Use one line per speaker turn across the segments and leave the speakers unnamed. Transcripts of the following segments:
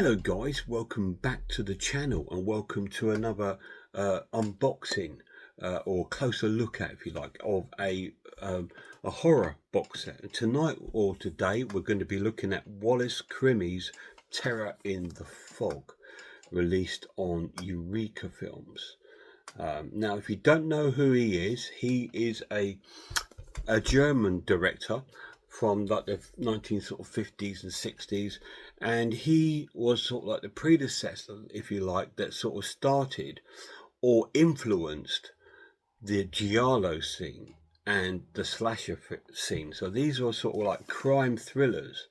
Hello guys, welcome back to the channel and welcome to another unboxing or closer look at, if you like, of a horror box set. And tonight or today we're going to be looking at Wallace Crimi's Terror in the Fog, released on Eureka Films. Now if you don't know who he is a German director from like the 1950s and 60s, and he was sort of like the predecessor, if you like, that sort of started or influenced the giallo scene and the slasher scene. So these were sort of like crime thrillers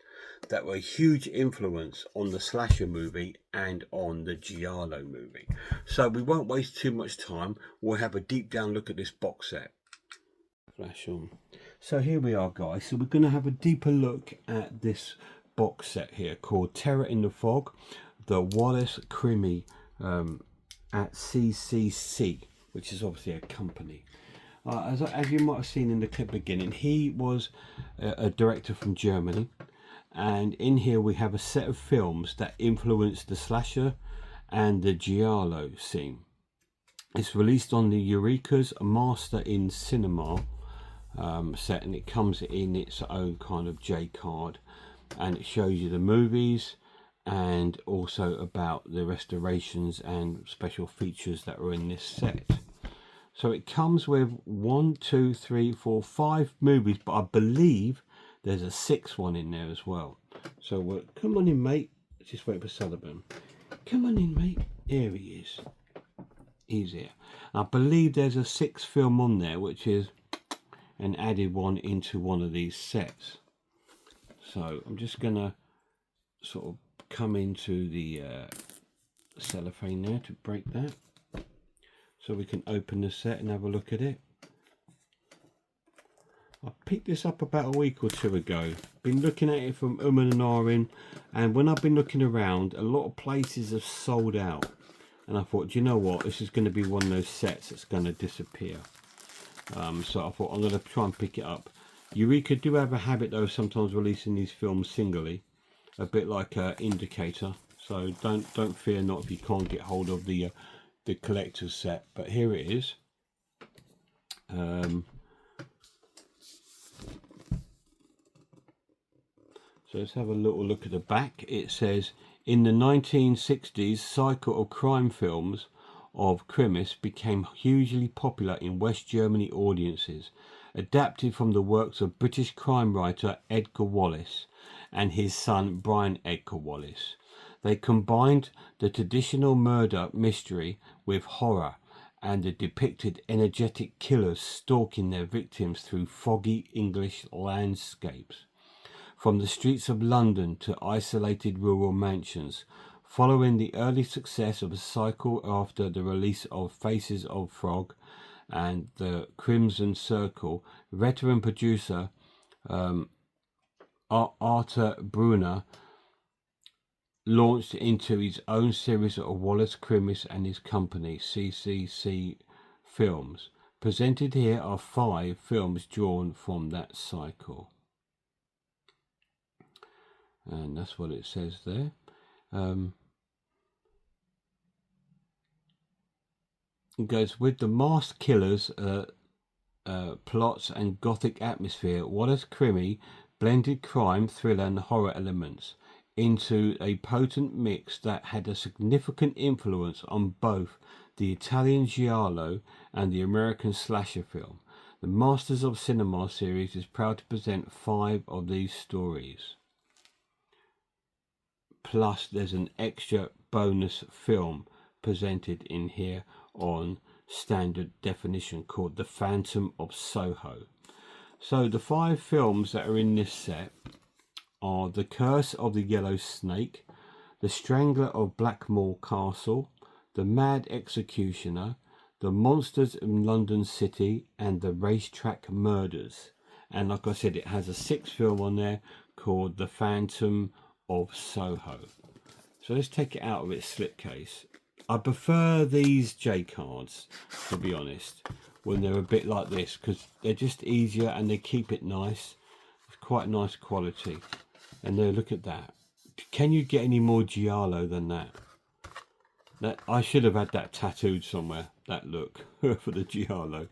that were a huge influence on the slasher movie and on the giallo movie. So we won't waste too much time. We'll have a deep down look at this box set. Flash on. So here we are, guys. So we're going to have a deeper look at this box set here called Terror in the Fog, the Wallace Crimi at CCC, which is obviously a company. As you might have seen in the clip beginning, he was a director from Germany, and in here we have a set of films that influenced the slasher and the giallo scene. It's released on the Eureka's Master in Cinema set, and it comes in its own kind of J card, and it shows you the movies and also about the restorations and special features that are in this set. So it comes with 5 movies, but I believe there's a 6th one in there as well. So come on in, mate. Let's just wait for Sullivan. Come on in, mate. Here he is. He's here. I believe there's a 6th film on there, which is an added one into one of these sets. So I'm just gonna sort of come into the cellophane there to break that, so we can open the set and have a look at it. I picked this up about a week or two ago. Been looking at it from and ahhing, and when I've been looking around, a lot of places have sold out, and I thought, do you know what, this is going to be one of those sets that's going to disappear. So I thought I'm going to try and pick it up. Eureka do have a habit though sometimes releasing these films singly, a bit like Indicator. So don't fear not if you can't get hold of the collector's set. But here it is. So let's have a little look at the back. It says, in the 1960s, cycle of crime films of Krimis became hugely popular in West Germany audiences, adapted from the works of British crime writer Edgar Wallace and his son Brian Edgar Wallace. They combined the traditional murder mystery with horror, and the depicted energetic killers stalking their victims through foggy English landscapes. From the streets of London to isolated rural mansions, following the early success of a cycle after the release of Faces of Frog and The Crimson Circle, veteran producer Arthur Brunner launched into his own series of Wallace Crimis and his company, CCC Films. Presented here are 5 films drawn from that cycle. And that's what it says there. It goes, with the masked killers, plots and gothic atmosphere, Wallace Crimi blended crime, thriller and horror elements into a potent mix that had a significant influence on both the Italian giallo and the American slasher film. The Masters of Cinema series is proud to present 5 of these stories. Plus there's an extra bonus film presented in here on standard definition called The Phantom of Soho. So the 5 films that are in this set are The Curse of the Yellow Snake, The Strangler of Blackmore Castle, The Mad Executioner, The Monsters in London City, and The Racetrack Murders. And like I said, it has a 6th film on there called The Phantom of Soho. So let's take it out of its slipcase. I prefer these J cards, to be honest, when they're a bit like this, because they're just easier and they keep it nice. It's quite nice quality. And there, look at that. can you get any more giallo than that? That I should have had that tattooed somewhere, that look for the giallo.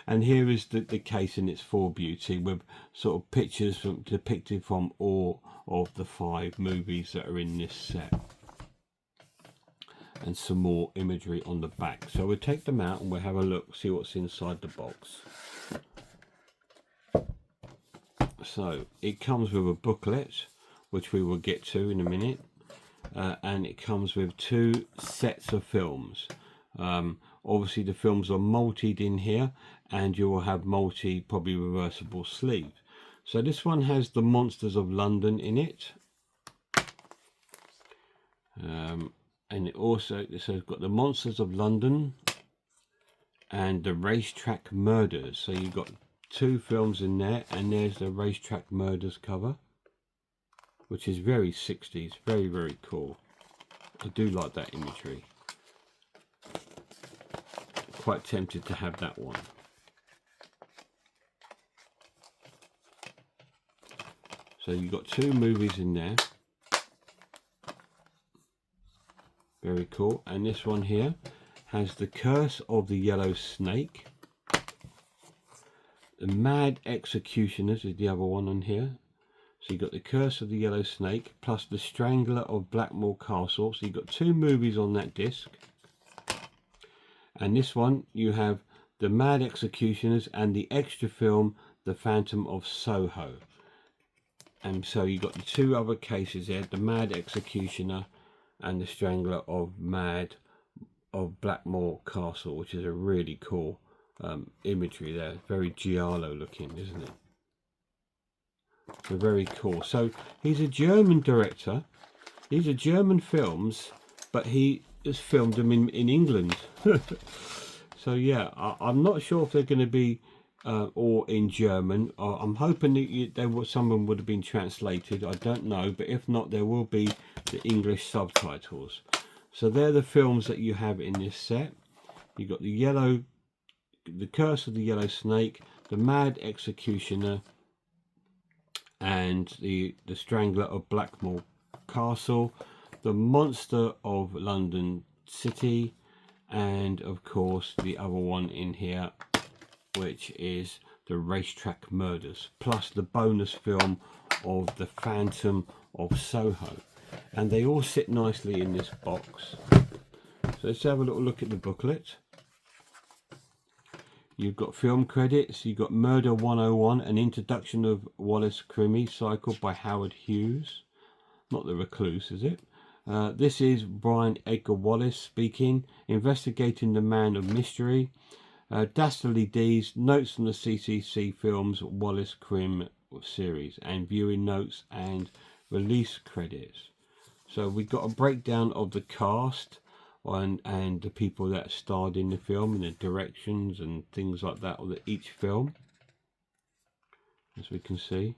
And here is the case in its full beauty, with sort of pictures depicted from all of the 5 movies that are in this set, and some more imagery on the back. So we'll take them out and we'll have a look, see what's inside the box. So it comes with a booklet, which we will get to in a minute, and it comes with 2 sets of films. Obviously the films are multied in here, and you will have probably reversible sleeves. So this one has the Monsters of London in it, and it also has got the Monsters of London and the Racetrack Murders. So you've got 2 films in there, and there's the Racetrack Murders cover, which is very 60s, very, very cool. I do like that imagery. Quite tempted to have that one. So you've got 2 movies in there. Very cool. And this one here has The Curse of the Yellow Snake. The Mad Executioners is the other one on here. So you've got The Curse of the Yellow Snake plus The Strangler of Blackmore Castle. So you've got 2 movies on that disc. And this one you have The Mad Executioners and the extra film The Phantom of Soho. And so you've got the 2 other cases there, The Mad Executioner and The Strangler of Blackmore Castle, which is a really cool imagery there. Very giallo looking, isn't it? So very cool. So he's a German director. These are German films, but he has filmed them in England. So yeah, I'm not sure if they're going to be all in German. I'm hoping that some of them would have been translated. I don't know, but if not, there will be the English subtitles. So they're the films that you have in this set. You've got The Curse of the Yellow Snake, The Mad Executioner, and the Strangler of Blackmore Castle, The Monster of London City, and of course the other one in here, which is The Racetrack Murders, plus the bonus film of The Phantom of Soho. And they all sit nicely in this box. So let's have a little look at the booklet. You've got film credits, you've got Murder 101, an introduction of Wallace Crimi Cycle by Howard Hughes. Not The Recluse, is it? This is Brian Edgar Wallace speaking, investigating the man of mystery. Dastardly Deeds, notes from the CCC Films Wallace Crim series, and viewing notes and release credits. So we've got a breakdown of the cast and the people that starred in the film and the directions and things like that of each film, as we can see.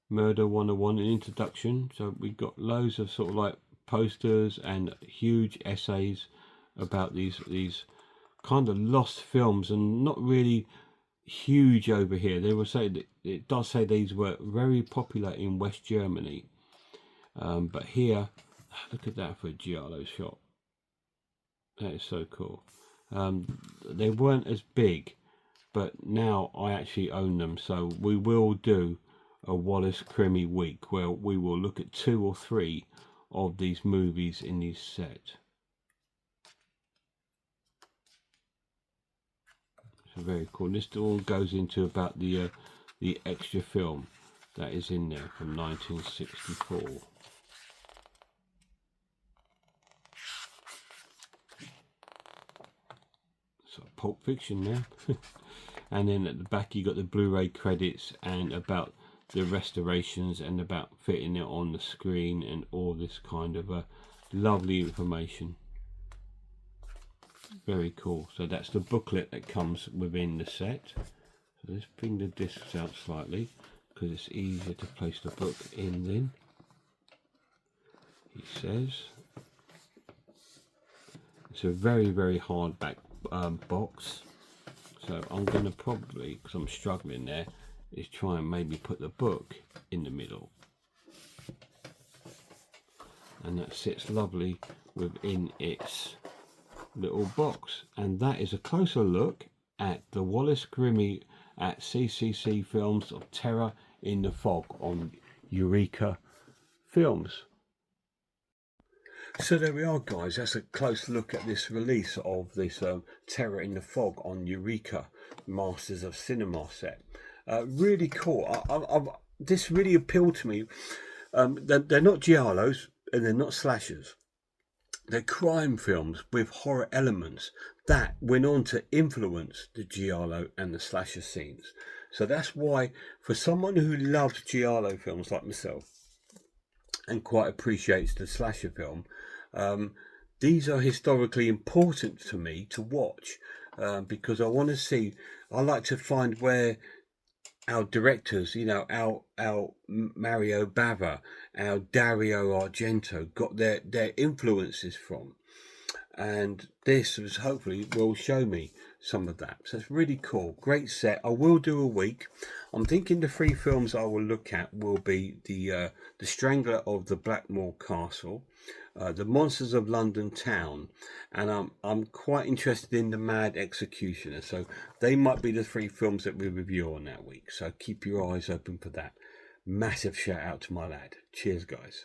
Murder 101, an introduction. So we've got loads of sort of like posters and huge essays about these kind of lost films, and not really huge over here. They will say that it does say these were very popular in West Germany, but here, look at that for a giallo shot. That is so cool. They weren't as big, but now I actually own them, so we will do a Wallace Crimi week where we will look at 2 or 3 of these movies in this set. So very cool. This all goes into about the extra film that is in there from 1964. So Pulp Fiction there. And then at the back you got the Blu-ray credits and about the restorations and about fitting it on the screen and all this kind of lovely information. Very cool. So that's the booklet that comes within the set. So let's bring the discs out slightly because it's easier to place the book in then. He says it's a very, very hardback box. So I'm going to probably, because I'm struggling there, is try and maybe put the book in the middle, and that sits lovely within its little box. And that is a closer look at the Wallace Grimmy at CCC Films of Terror in the Fog on Eureka Films. So there we are, guys. That's a close look at this release of this Terror in the Fog on Eureka Masters of Cinema set. Really cool. This really appealed to me. They're not giallos and they're not slashers. They're crime films with horror elements that went on to influence the giallo and the slasher scenes. So that's why, for someone who loves giallo films like myself and quite appreciates the slasher film, these are historically important to me to watch, because I want to see, I like to find where our directors, you know, our Mario Bava, our Dario Argento got their influences from. And this was hopefully will show me some of that. So it's really cool. Great set. I will do a week. I'm thinking the 3 films I will look at will be the Strangler of the Blackmore Castle, the Monsters of London Town, and I'm quite interested in the Mad Executioner. So they might be the 3 films that we review on that week. So keep your eyes open for that. Massive shout out to my lad. Cheers, guys.